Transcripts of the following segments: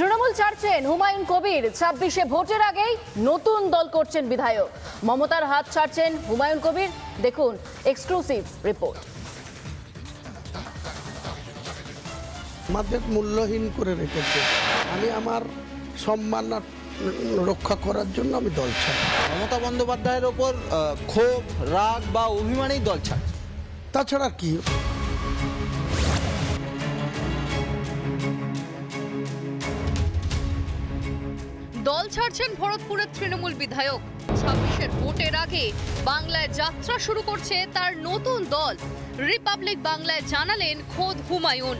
তৃণমূল ছাড়ছেন হুমায়ুন কবির। 26-এ ভোটের আগেই নতুন দল করছেন বিধায়ক। মমতার হাত ছাড়ছেন হুমায়ুন কবির। দেখুন এক্সক্লুসিভ রিপোর্ট। আমাদের মূল্যহীন করে রেখেছে। আমি আমার সম্মান রক্ষা করার জন্য আমি দল ছাড়ি। মমতা বন্দ্যোপাধ্যায়ের ওপর ক্ষোভ, রাগ বা অভিমানেই দল ছাড়, তাছাড়া কি? দল ছাড়ছেন ভরতপুরের তৃণমূল বিধায়ক। 26-এর ভোটের আগে বাংলায় যাত্রা শুরু করছে তার নতুন দল। রিপাবলিক বাংলায় জানালেন খোদ হুমায়ুন।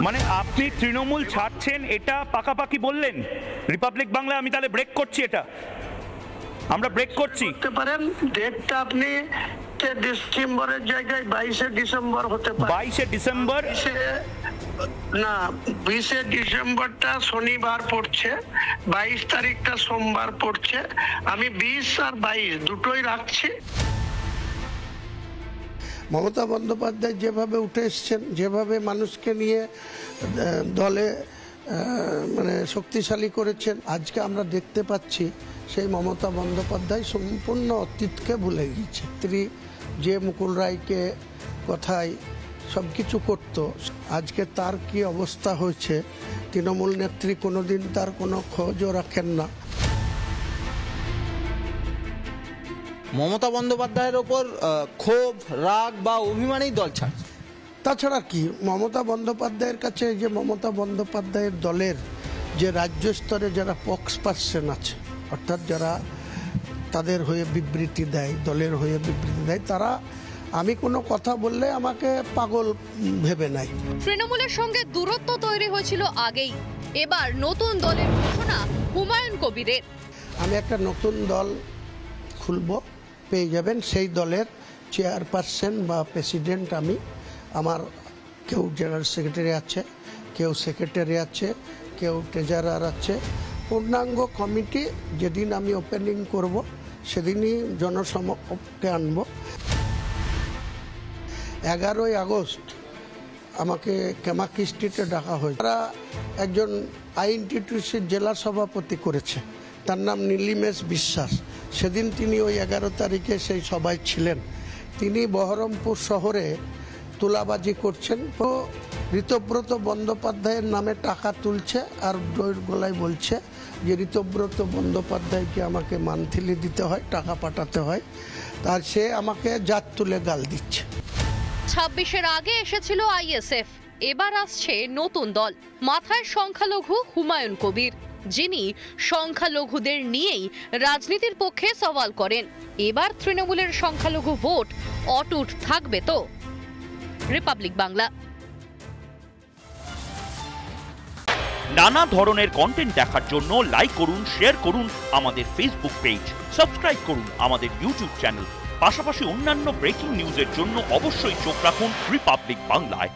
মানে আপনি তৃণমূল ছাড়ছেন এটা পাকাপাকি বললেন? রিপাবলিক বাংলায় আমি তাহলে ব্রেক করছি, এটা আমরা ব্রেক করছি। হতে পারেন ডেটটা আপনি ডিসেম্বরের জায়গায় 22শে ডিসেম্বর হতে পারে। 22শে ডিসেম্বর না, 20শে ডিসেম্বরটা শনিবার পড়ছে, 22 তারিখটা সোমবার পড়ছে। আমি 20 আর 22 দুটোই রাখছি। মমতা বন্দ্যোপাধ্যায় যেভাবে উঠে এসছেন, যেভাবে মানুষকে নিয়ে দলে মানে শক্তিশালী করেছেন, আজকে আমরা দেখতে পাচ্ছি সেই মমতা বন্দ্যোপাধ্যায় সম্পূর্ণ অতীতকে ভুলে গিয়েছে। স্ত্রী যে মুকুল রায়কে কথায় সব কিছু করতো, আজকে তার কি অবস্থা হয়েছে। তৃণমূল নেত্রী কোনোদিন তার কোনো খোঁজও রাখেন না। মমতা বন্দ্যোপাধ্যায়ের ওপর ক্ষোভ, রাগ বা অভিমানেই দল ছাড়, তাছাড়া কি? মমতা বন্দ্যোপাধ্যায়ের কাছে যে মমতা বন্দ্যোপাধ্যায়ের দলের যে রাজ্য স্তরে যারা পক্স পার্সন আছে, অর্থাৎ যারা তাদের হয়ে বিবৃতি দেয়, দলের হয়ে বিবৃতি দেয়, তারা আমি কোনো কথা বললে আমাকে পাগল ভেবে নেয়। তৃণমূলের সঙ্গে দূরত্ব তৈরি হয়েছিল আগেই, এবার নতুন দলের ঘোষণা হুমায়ুন কবিরের। আমি একটা নতুন দল খুলব, পেয়ে যাবেন সেই দলের চেয়ারপারসন বা প্রেসিডেন্ট আমি। আমার কেউ জেনারেল সেক্রেটারি আছে, কেউ সেক্রেটারি আছে, কেউ ট্রেজারার আছে। পূর্ণাঙ্গ কমিটি যেদিন আমি ওপেনিং করব সেদিনই জনসমক্ষে আনব। 11ই আগস্ট আমাকে কামাকি স্ট্রিটে ডাকা হয়েছে। তারা একজন আইএনটিটিউসির জেলা সভাপতি করেছে, তার নাম নীলিমেশ বিশ্বাস। সেদিন তিনি ওই 11 তারিখে সেই সভায় ছিলেন। তিনি বহরমপুর শহরে তুলাবাজি করছেন, তো ঋতব্রত বন্দ্যোপাধ্যায়ের নামে টাকা তুলছে আর ডোর গলায় বলছে যে ঋতব্রত বন্দ্যোপাধ্যায়কে আমাকে মান্থলি দিতে হয়, টাকা পাঠাতে হয়, তার সে আমাকে জাত তুলে গাল দিচ্ছে। 26-এর আগে এসেছিল আইএসএফ, এবার আসছে নতুন দল। মাথায় সংখ্যালঘু হুমায়ুন কবির, যিনি সংখ্যালঘুদের নিয়েই রাজনীতির পক্ষে সওয়াল করেন। এবার তৃণমূলের সংখ্যালঘু ভোট অটুট থাকবে তো? রিপাবলিক বাংলা। নানা ধরনের কন্টেন্ট দেখার জন্য লাইক করুন, শেয়ার করুন আমাদের ফেসবুক পেজ, সাবস্ক্রাইব করুন আমাদের ইউটিউব চ্যানেল। পাশাপাশি অন্যান্য ব্রেকিং নিউজের জন্য অবশ্যই চোখ রাখুন রিপাবলিক বাংলায়।